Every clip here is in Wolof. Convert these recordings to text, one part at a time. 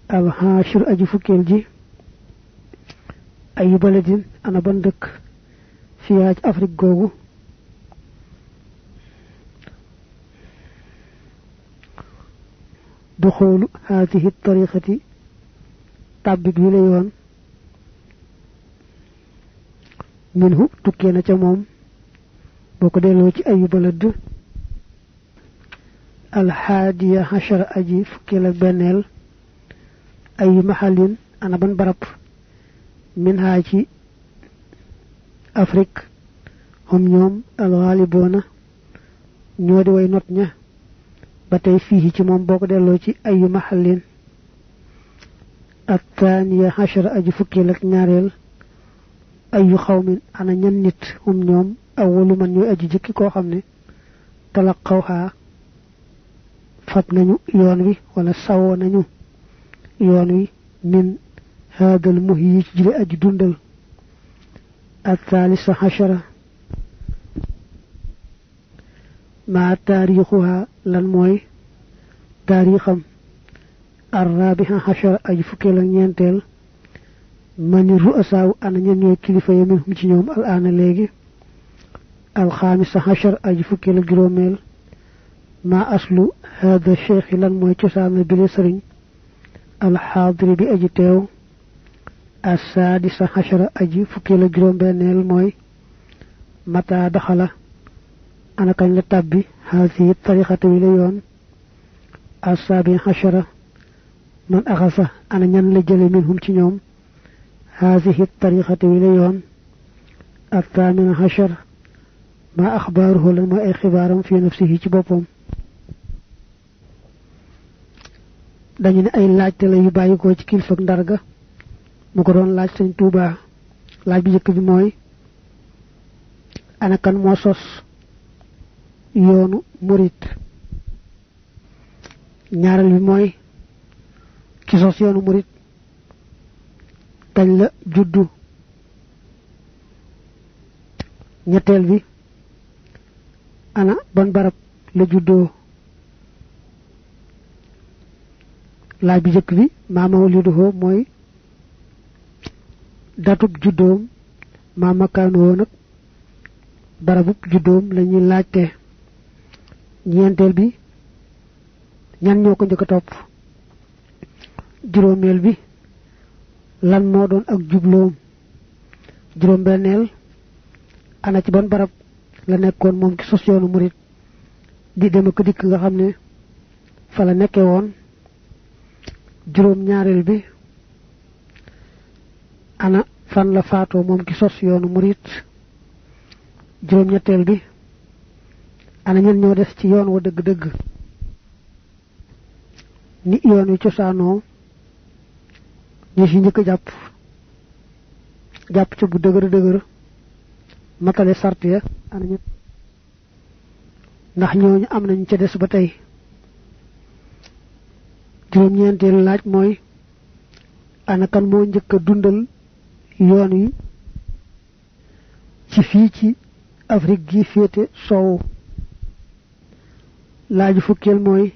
al hashir aji fukel ji ay baladin ana ban dëkk fiyaa ci Afrique googu duxoolu haadihi tariqati tàbbik wi la yoon minhu tukkee na ca moom boo ko delloo ci ayu balad alxaadiya hashara aji fukkeel ak benneel ayu maxalin ana ban barab min haa ci Afrique hum ñoom alxaaliboona ñoo di way not ña ba tey fii ci moom boo ko delloo ci ayu maxalin attaaniya hashara aji fukkeel ak ñaareel ayu xawmin ana ñan nit hum ñoom awwalu man ñooy aji jëkki koo xam ne talaqawha fab nañu yoon wi wala sawoo nañu yoon wi min haadal muhyi ci jile aji dundal athaalisa hashara maa taarixuha lan mooy taarixam arrabiha hashara aji fukkeel ak ñeenteel mani ru'asaaw ana ñan ñooy kilifa ya minhum ci ñoom al aana léegi alxaamisa hashar aji fukkeel ak juróomeel maa aslu hada cheikh lan mooy cosaana bile sëriñ alxaadiri bi aji teew assaadisa hashara aji fukkeel ak juróom-benneel mooy mata daxala ana kañ la tàbbi haasihi tariqata wi la yoon assaabi hashara man axasa ana ñan la jële minhum ci ñoom haasihi tariqata wi la yoon athaamina hashar ma axbaaruhu lan mooy ay xibaaram fi nafsihi ci boppam dañu ne ay laajte la yu bàyyikoo ci kilifak ndarga mu ko doon laaj Sëñ Tuubaa laaj bi njëkk bi mooy ana kan moo sos yoonu murit ñaareel bi mooy ki sos yoonu murit kañ la juddu ñetteel bi ana ban barab la juddoo laaj bi jëkk bi maa mawliduhu mooy datub juddoom maa makaanuhu nag barabub juddoom la ñuy laajte ñeenteel bi ñan ñoo ko njëkk a topp juróomeel bi lan moo doon ak jubloom juróom-benneel ana ci ban barab la nekkoon moom ki sos yoonu murit di dem ak dikk nga xam ne fa la nekke woon juróom-ñaareel bi ana fan la faatoo moom ki sos yoonu murit juróom-ñetteel bi ana ñen ñoo des ci yoon wa dëgg-dëgg ni yoon wi cosaanoo ñi ci njëkk jàpp ci bu dëgër matale sart ya ana ñu ndax ñooñu am nañu ca des ba tey juróom-ñeenteelu laaj mooy ana kan moo njëkk a dundal yoon wi ci fii ci Afrique gi féete soowu laaju fukkeel mooy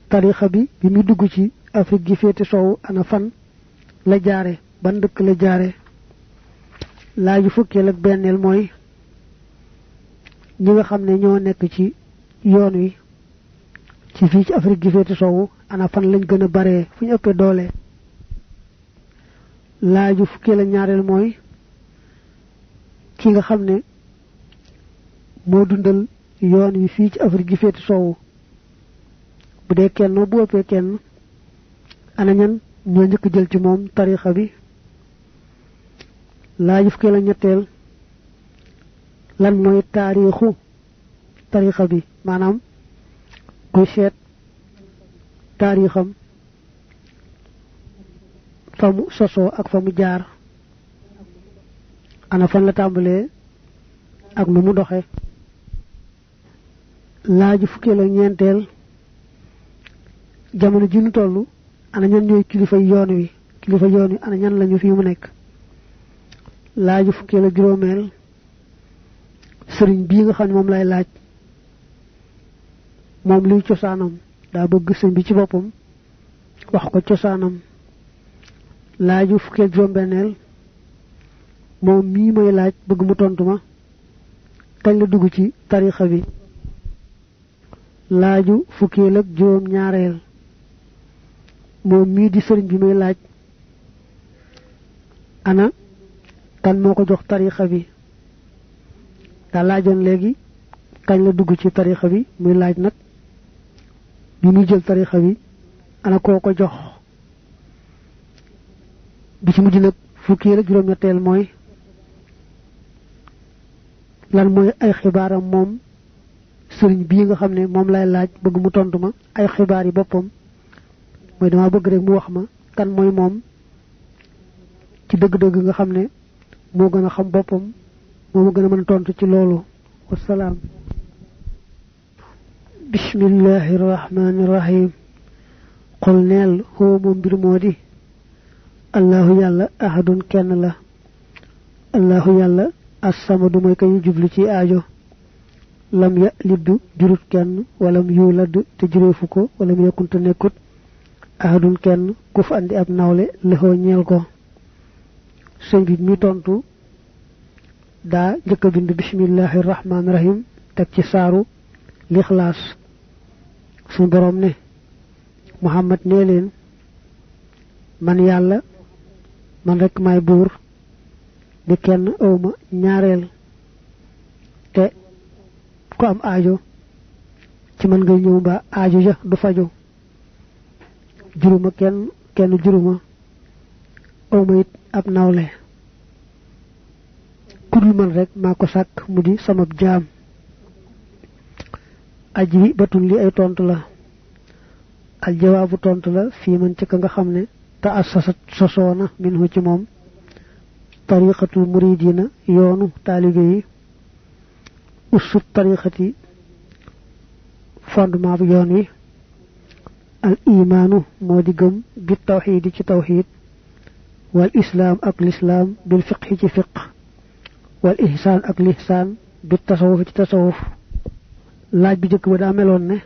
tarixa bi mu dugg ci Afrique gi féete soowu ana fan la jaare ban dëkk la jaare laaju fukkeel ak benneel mooy ñi nga xam ne ñoo nekk ci yoon wi ci fii ci Afrique gi féete soowu ana fan lañ gën a baree fu ñu ëppee doole laaju fukkeel ak ñaareel mooy ki nga xam ne moo dundal yoon wi fii ci Afrique gi féete soowu bu dee kenn bu ëppee kenn ana ñan ñoo njëkk jël ci moom tarixa bi laaju fukkeel ak ñetteel lan mooy taarixu tarixa bi maanaam kuy seet taarixam fa mu sosoo ak fa mu jaar ana fan la tàmbalee ak nu mu doxe laaju fukkeel ak ñeenteel jamono ji nu toll ana ñan ñooy kilifa yoon wi ana ñan lañu fi mu nekk laaju fukkeel ak juróomeel sëriñ bii nga xam ne moom lay laaj moom luy cosaanam daa bëgg sëñ bi ci boppam wax ko cosaanam laaju fukkeel juróom-benneel moom mii may laaj bëgg mu tontu ma kañ la dugg ci tarixa bi laaju fukkeel ak juróom-ñaareel moom mii di sëriñ bi may laaj ana kan moo ko jox tarixa bi daa laajoon léegi kañ la dugg ci tarixa bi muy laaj nag bi muy jël tarixa bi ana koo ko jox bi ci mujj nag fukkeel ak juróom-ñetteel mooy lan mooy ay xibaaram moom sëriñ bii nga xam ne moom lay laaj bëgg mu tontu ma ay xibaar yi boppam mooy dama bëgg rek mu wax ma kan mooy moom ci dëgg-dëgg nga xam ne moo gën a xam boppam moo ma gën a mën a tontu ci loolu wasalaam bismillahi rahmaani rahim qul neel xoo moom mbir moo di allahu yàlla ahadun kenn la allahu yàlla as-samadu mooy ka ñu jublu ci aajo lam ya liddu jurut kenn walam yuulad te jureefu ko walam yakkunte nekkut ahadun kenn ku fa andi ab nawle lexoo ñeel ko sëñ bi mi tontu daa njëkk a bind bismillahi rahmaani rahim teg ci saaru lixlaas suñu boroom ne muhammad nee leen man yàlla man rekk maay buur di kenn awma ñaareel te ku am aajo ci man ngay ñëw ba aajo ja du faju juruma kenn juruma awma it ab nawle kudul man rek maa ko sàkk mu di sama jaam aji wi batun li ay tontu la al jawaabu tontu la fii man ci ka nga xam ne te assasat sosoona minhu ci moom tariqatul muridina yoonu taalibe yi usut tariqati fondement bi yoon wi al imaanu moo di gëm bi tawxiidi ci tawxiid wal islaam ak lislaam bil fiqhi ci fiq wal ihsaan ak lihsaan bi tasawuf ci tasawuf laaj bi jëkk ba daa meloon ne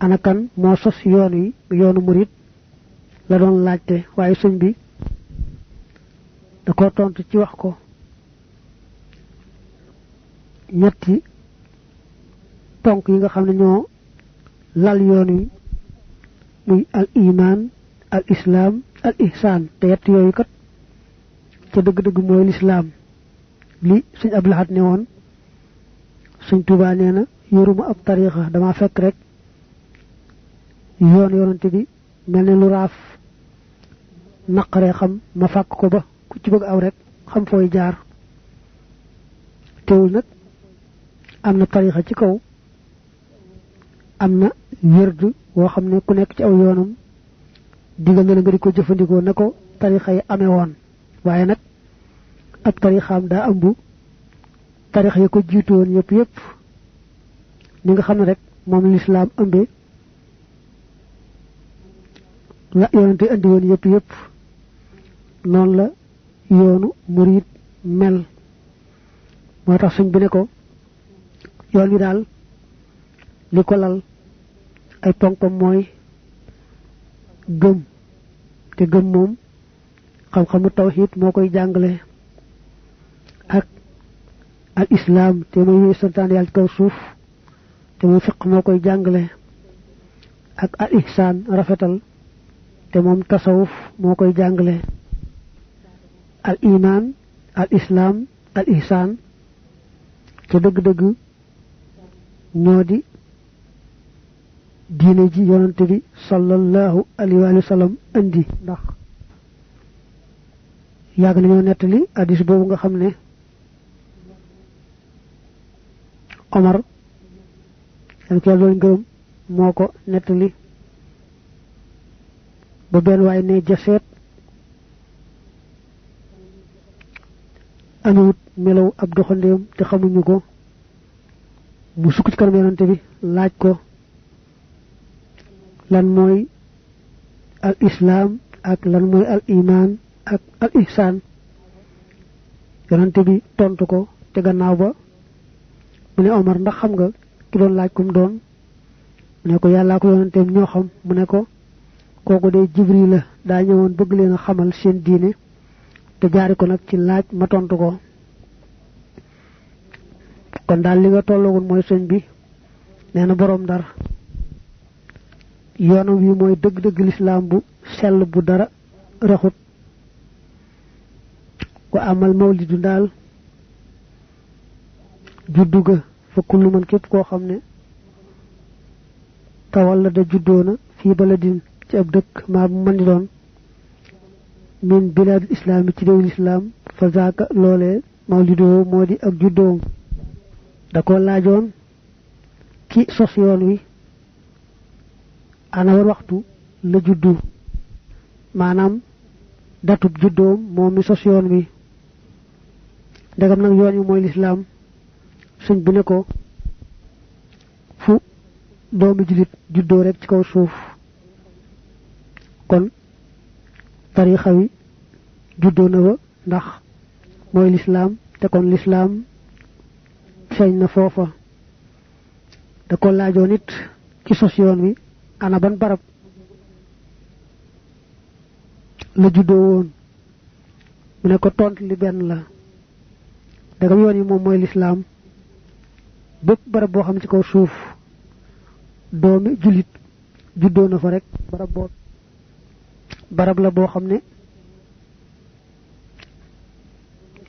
ana kan moo sos yoon wi yoonu murid la doon laajte waaye sëñ bi da ko tontu ci wax ko ñetti ponk yi nga xam ne ñoo lal yoon wi muy al iman al islaam al ihsaan te yett yooyu kat ca dëgg-dëgg mooy lislaam li sëñ Abdul Ahad ne woon sëñ Tuubaa nee na yoruma ab tariixa dama fekk rek yoonante bi mel ne lu raaf naqaree xam ma fàkk ko ba ku ci bëgg aw rek xam fooy jaar teewul nag am na tariixa ci kaw am na wérd woo xam ne ku nekk ci aw yoonam digal na la nga di ko jëfandikoo na ko tariixa yi amee woon waaye nag ab tariixaam daa ëmb tariixa yi ko jiitu woon yëpp ni nga xam ne rek moom lislaam ëmbee la yoonante andi woon yëpp noonu la yoonu murid mel moo tax suñ bi ne ko yoon wi daal li ko lal ay ponkam mooy gëm te gëm moom xam-xamu tawxiid moo koy jàngale ak al islaam te mooy wéy santaan yàlla ci kaw suuf te mooy fiq moo koy jàngale ak al ihsaan rafetal te moom tasawuf moo koy jàngale al iman al islaam al ihsaan ca dëgg-dëgg ñoo di diine ji yonante bi sallallahu alayhi wa sallam andi ndax yàgg nañoo nettali hadis boobu nga xam ne Omar dañ ko doon gërëm moo ko nettali ba benn waaye ne jaseet amewut melaw ab doxandéem te xamuñu ko mu sukk ci kanam yonante bi laaj ko lan mooy al islaam ak lan mooy al iman ak al ihsaan yonante bi tontu ko te gannaaw ba mu ne Omar ndax xam nga ki doon laaj kum doon ne ko yàllaa ko yonenteem ñoo xam mu ne ko kooku de Jibril la daa ñëwoon bëgg leen a xamal seen diine te jaari ko nag ci laaj ma tontu ko kon daal li nga tolloogun mooy sëñ bi nee na boroom Ndar yoonam wi mooy dëgg-dëgg lislaam bu sell bu dara raxut wa amal mawlidu daal juddu ga fa kullu man képp koo xam ne tawalla da juddoona fii baladin ci ab dëkk maa bu mën di doon min bilaadul islaami ci réew lislaam fa zaaka loolee mawlidoo moo di ak juddoom da ko laajoon ki sos yoon wi ana war waxtu la juddu maanaam datub juddoom moom mi sos yoon wi ndegam nag yoon wi mooy lislaam sëñ bi ne ko fu doomi julit juddoo rek ci kaw suuf kon tariixa wi juddoo na fa ndax mooy lislaam te kon lislaam feeñ na foofa da ko laajoon it ci sos yoon wi ana ban barab la juddoo woon mu ne ko tontu li benn la dagam yoon yi moom mooy lislaam bépp barab boo xam ci kaw suuf doomi jullit juddoo na fa rek barab la boo xam ne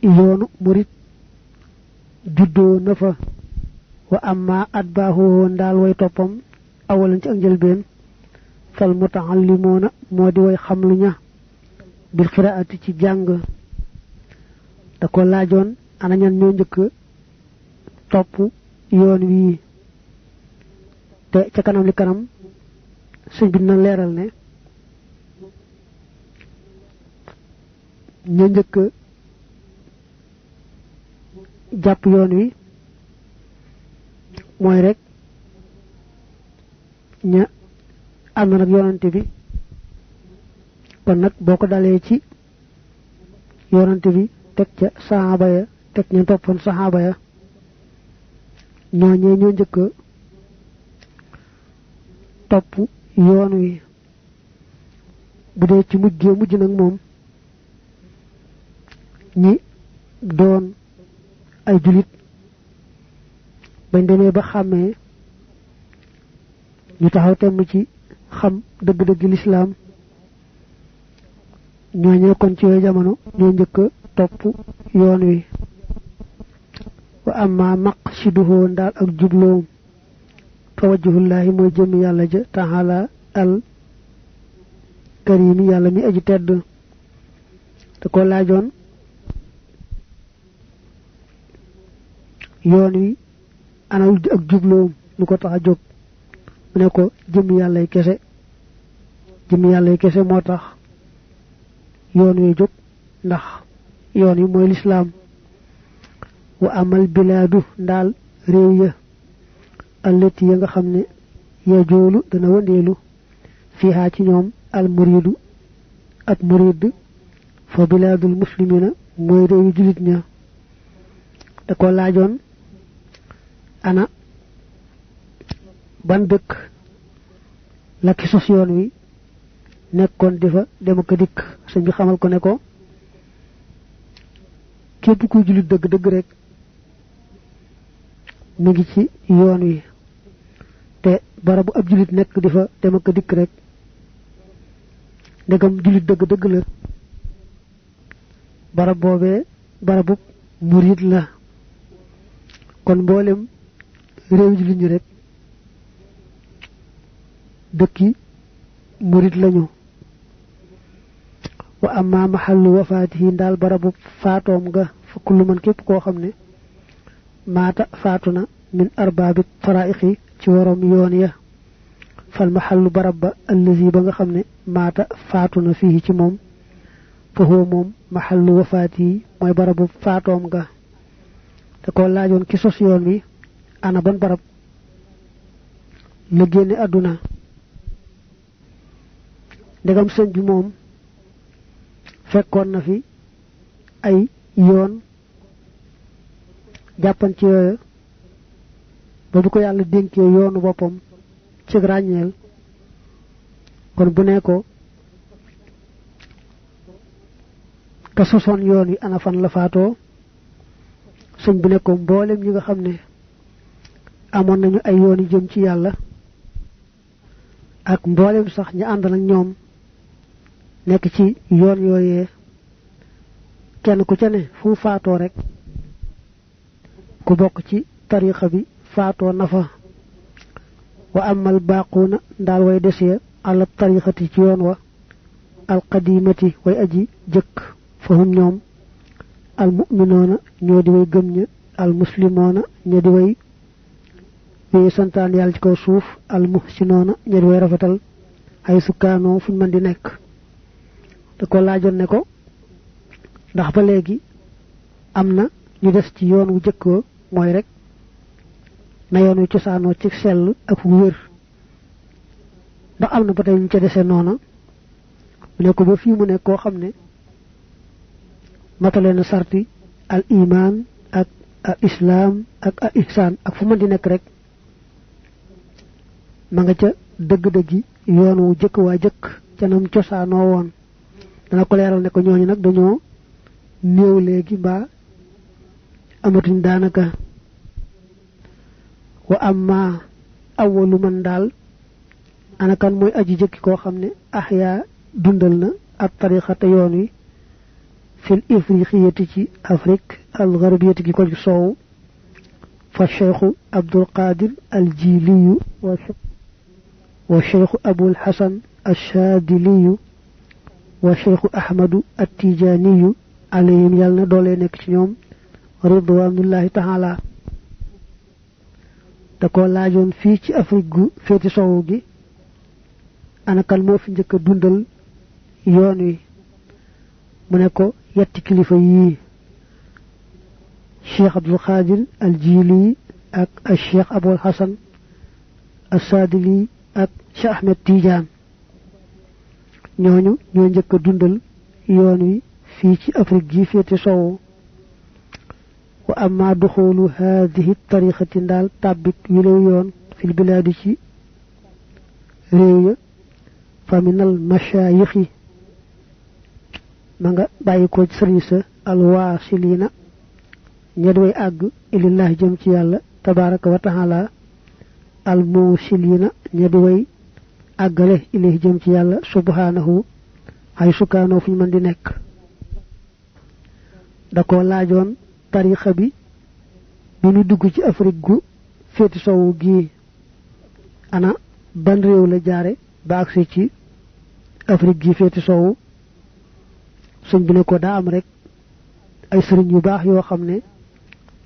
yoonu murit juddoo na fa wa amma atbaahu woon daal way toppam awalan ci ak njëlbeen fal mutaallimuuna moo di way xam lu ña bil qiraati ci jàng da ko laajoon ana ñan ñoo njëkk topp yoon wii te ca kanam li kanam sëñ bi na leeral ne ña njëkk jàpp yoon wi mooy rek ña ànd nag yonante bi kon nag boo ko dalee ci yonante bi teg ca saxaaba ya teg ña toppoon saxaaba ya ñooñee ñoo njëkk topp yoon wi bu dee ci mujj nag moom ñi doon ay julit bañ demee ba xàmmee ñu taxaw temm ci xam dëgg-dëgg lislaam ñooñee kon ci yooyu jamono ñoo njëkk topp yoon wi wa amma maqsiduhu ndaal ak jubloom fa wajhullahi mooy jëmm yàlla ja taala al karimi yàlla mi aji tedd te ko laajoon yoon wi anal ak jubloom lu ko tax a jóg mu ne ko jëmm yàllay kese moo tax yoon wi jóg ndax yoon wi mooy lislaam wa amal bilaadu ndaal réew ya allati ya nga xam ne ya joolu dana wëndeelu fiihaa ci ñoom al muridu ak murid fa bilaadul muslimina mooy réew yu julit ña da ko laajoon ana ban dëkk la ki sos yoon wi nekkoon di fa dem ak dikk sëñ bi xamal ko ne ko képp kuy julit dëgg rek mi ngi ci yoon wi te barabu ab julit nekk di fa dem ak dikk rek ndegam julit dëgg la barab boobee barabu murid la kon mboolem réew julit ñi rek dëkki murid lañu wa amma mahallu wafaatihi ndaal barabu faatoom nga fa kullu man képp koo xam ne maata faatu na min arbaabi taraaixi ci waroom yoon ya fal mahallu barab ba allazi ba nga xam ne maata faatu na fii ci moom fa huwa moom mahallu wafaatihi mooy barabu faatoom nga te ko laajoon ki sos yoon wi ana ban barab la génne àdduna ndegam sëñ bi moom fekkoon na fi ay yoon jàppan ci yooyu ba bu ko yàlla dénkee yoonu boppam ci ràññeel kon bu ne ko ka sosoon yoon wi ana fan la faatoo sëñ bu ne ko mboolem ñi nga xam ne amoon nañu ay yoon yu jëm ci yàlla ak mboolem sax ñi ànd nag ñoom nekk ci yoon yooyee kenn ku ca ne fu mu faatoo rek ku bokk ci tariqa bi faatoo na fa wa amal baaquuna ndaal way des ya ala tariqati ci yoon wa alqadimati way aji jëkk fa hum ñoom almu'minoona ñoo di way gëm ña almuslimoona ñoo di way wéy santaan yàlla ci kaw suuf almuhsinoona ñoo di way rafetal ay sukkaanoo fuñ mën di nekk da ko laajoon ne ko ndax ba léegi am na ñu des ci yoon wu jëkkoo mooy rek na yoon wu cosaanoo ci sell ak wér ndax am na ba tey ñu ca dese noona mu ne ko ba fii mu ne koo xam ne matale na sarti al iman ak al islam ak al ihsan ak fu mën di nekk rek ma nga ca dëgg-dëggi yoon wu jëkk waa jëkk ca nam cosaanoo woon dana ko leeral ne ko ñooñu nag dañoo néew léegi mbaa amatuñ daanaka wa amma awwalu man daal anakan mooy aji jëkki koo xam ne ahyaa dundal na ab tariqata yoon wi fil ifriqiyati ci afrique al gharbiyati gi ko ci soow fa cheikhu abdul qadir al jiliyu wa cheikhu abul hasan ashadiliyu wa cheikhu ahmadu attijaniyu alayhim yàlla na doolee nekk ci ñoom ridwanullahi taala da ko laajoon fii ci afrique gu féeti soow gi anakan moo fi njëkk a dundal yoon wi mu ne ko yetti kilifa yii cheikh abdul qadir al jili ak al cheikh abul hasan al sadili ak cheikh ahmed tidiane ñooñu ñoo njëkk a dundal yoon wi fii ci afrique gi féete sowu wa amma duxulu hadihi tariqati ndaal tàbbik yu lay yoon fil bilaadi ci réew ya fa minal mashayixi ma nga bàyyi ko ci sëriñ sa alwaasiliina ña di way àgg ilillah jëm ci yàlla tabaraka wa taala almuusiliina ña di way àggale ilayhi jëm ci yàlla subhanahu ay sukkaanoo fuñ mën di nekk da ko laajoon tariqa bi ñu dugg ci afrique gu féeti sowu gii ana ban réew la jaare ba agsi ci afrique gi féeti sowu sëñ bi ne ko daa am rek ay sëriñ yu baax yoo xam ne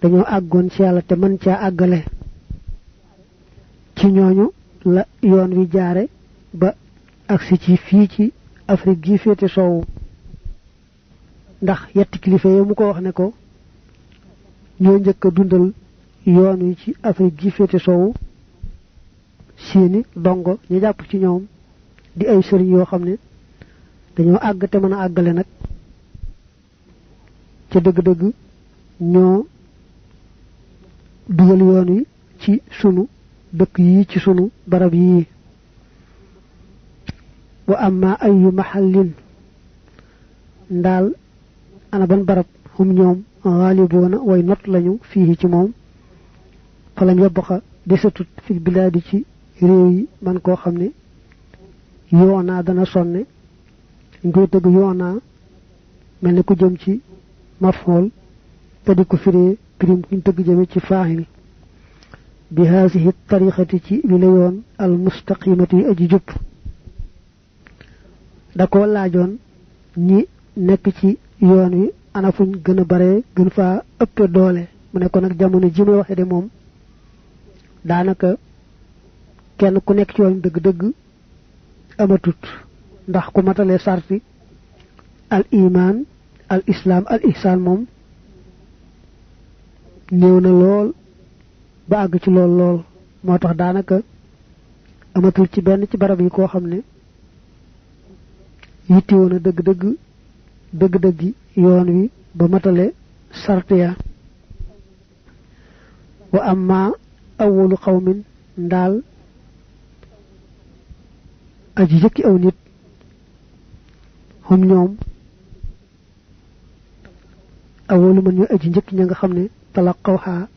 dañoo àggoon ci yàlla te mën caa àggale ci ñooñu la yoon wi jaare ba agsi ci fii ci afrique gi féeti sowu ndax yetti kilifa yi mu ko wax ne ko ñoo njëkk a dundal yoon wi ci afrique gi féete sowu seeni dongo ñu jàpp ci ñoom di ay sëriñ yoo xam ne dañoo àgg te mën a àggale nag ca dëgg-dëgg ñoo dugal yoon wi ci sunu dëkk yi ci sunu barab yi wa amma ayu mahallin ndaal ana ban barab hum ñoom xaaliboona way not lañu fii ci moom fa lañ yobbaxa desatut fi bilaadi ci réew yi man koo xam ne yoonaa dana sonne ñu koy tëgg yoonaa mel ni ku jëm ci mafhool te di ko firee pirim kuñ tëgg jëme ci faahil bi haasihi tariqati ci wi la yoon al mustaqimati yi aji jub da ko laajoon ñi nekk ci yoon wi ana fuñ gën a bare gën faa ëpp doole mu ne ko nag jamono ji may waxe de moom daanaka kenn ku nekk ci yoon dëgg-dëgg amatut ndax ku matale sarti al iman al islam al ihsan moom néew na lool ba àgg ci lool moo tax daanaka amatul ci benn ci barab yi koo xam ne yittewoo na dëgg-dëggi yoon wi ba matale sartiya wa amma awwalu qawmin ndaal aji jëkki aw nit hum ñoom awalu man ñu aji njëkk ña nga xam ne talaqawha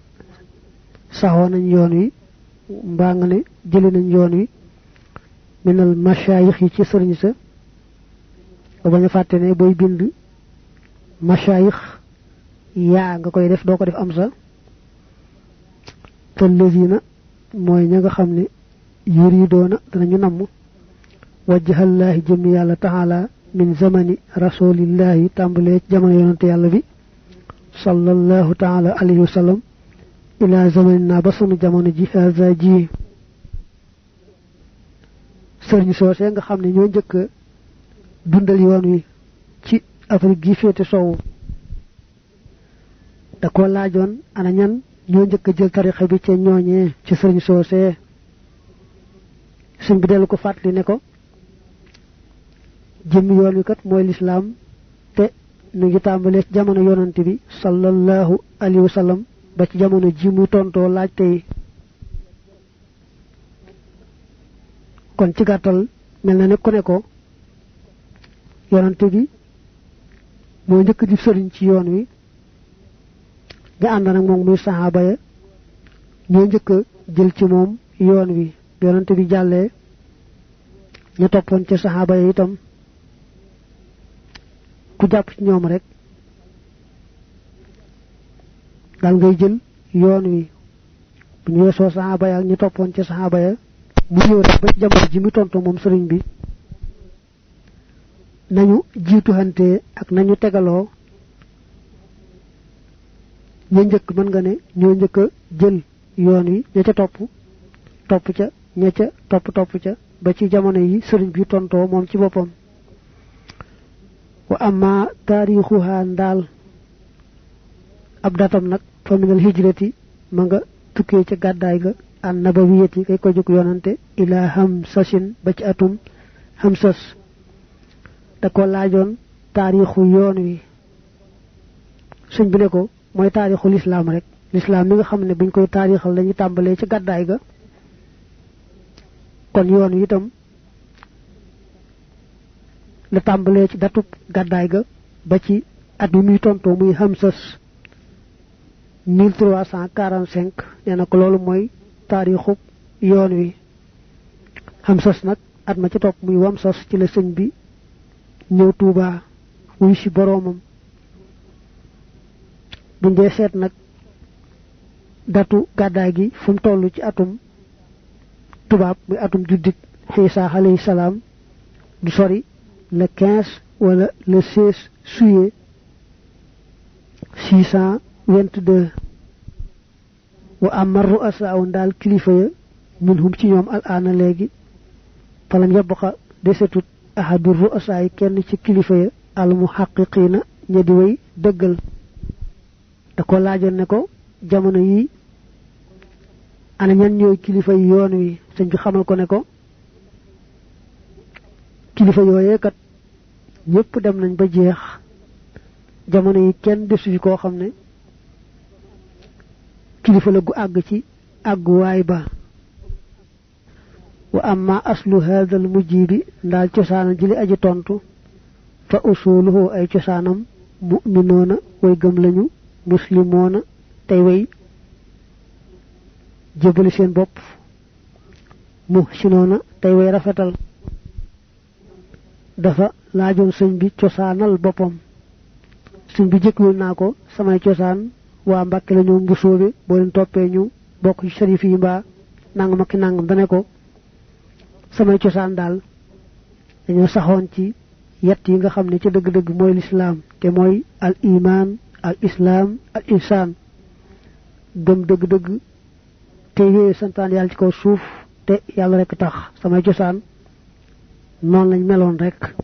saxoo nañ yoon wi mbaa nga ne jëli nañ yoon wi minal mashayikh yi ci sëriñ sa ba bañ a fàtte ne booy bind mashayikh yaa nga koy def doo ko def am sa te lazina mooy ña nga xam ne yuridoona danañu namm wajhallahi jëmmi yàlla taala min zamani rasulillahi tàmbalee jamono yonante yàlla bi sallallahu taala alayhi wa sallam ila zamanina ba sunu jamono ji haza ji sëriñ soosee nga xam ne ñoo njëkk dundal yoon wi ci Afrique gi féete sowu da ko laajoon ana ñan ñoo njëkk jël tarixa bi ci ñooñee ci sëriñ soosee suñ bi dellu ko fàttali ne ko jëmmi yoon wi kat mooy lislaam te nu ngi tàmbalee ci jamono yonante bi sallallahu alayhi wa sallam ba ci jamono ji muy tontoo laaj tey kon ci gàttal mel na ne ku ne ko yonante bi moo njëkk di sëriñ ci yoon wi nga ànd nag moom muy saxaaba ya ñoo njëkk jël ci moom yoon wi yonante bi jàllee ñu toppoon ci saxaaba ya itam ku jàpp ci ñoom rek dal ngay jël yoon wi bu ñu weesoo saxaaba ya ak ñu toppoon ci saxaaba ya mu ñëw rek ba ci jamono ji mu tontu moom sëriñ bi nañu jiituhante ak nañu tegaloo ña njëkk mën nga ne ñoo njëkk a jël yoon wi ña ca topp ca ña ca topp ca ba ci jamono yi sëriñ bi tontoo moom ci boppam wa amma taarixuha ndaal ab datam nag fa minal hijrati ma nga tukkee ca gàddaay ga an nabawiyati kay ko jóg yonante ila hamsasin ba ci atum hamsas da ko laajoon taarixu yoon wi suñ bi ne ko mooy taarixu lislaam rek lislaam mi nga xam ne buñ koy taarixal lañu tàmbalee ca gàddaay ga kon yoon wi itam la tàmbalee ci datub gàddaay ga ba ci at mi muy tontoo muy hamsas 1345 nee na ko loolu mooy taarixu yoon wi hamsas nag at ma ci topp muy wamsas ci la sëñ bi ñëw Tuuba wuy si boroomam buñ dee seet nag datu gàddaay gi fu mu toll ci atum tubaab muy atum juddit Xiisa alayhi salaam du sori le 15 wala le 16 juillet 622 wa amar ru'asa aw ndaal kilifa ya minhum ci ñoom al aana léegi falam yabqa desetut ahadu ru'asa yi kenn ci kilifa ya al muhaqqiqiina ña di way dëggal da ko laajoon ne ko jamono yi ana ñan ñooy kilifa yi yoon wi sëñ bi xamal ko ne ko kilifa yooyee kat ñëpp dem nañ ba jeex jamono yi kenn desu ci koo xam ne kilifa la gu àgg ci àgguwaay ba wa amma aslu hadha al mujibi ndaal cosaanal ji li aji tontu fa usuluhu ay cosaanam mu'minoona way gëm lañu muslimoona tey way jébali seen bopp muhsinoona tey way rafetal dafa laajoon sëñ bi cosaanal boppam sëñ bi jëkkul naa ko samay cosaan waa Mbàkke la ñoo mbusóobe boo leen toppee ñu bokk ci sharif yi mbaa nangam ak nangam dane ko samay cosaan daal dañoo saxoon ci yett yi nga xam ne ci dëgg-dëgg mooy lislaam te mooy al iman al islam al ihsan gëm dëgg-dëgg te wéye santaan yàlla ci kaw suuf te yàlla rek tax samay cosaan noonu lañ meloon rek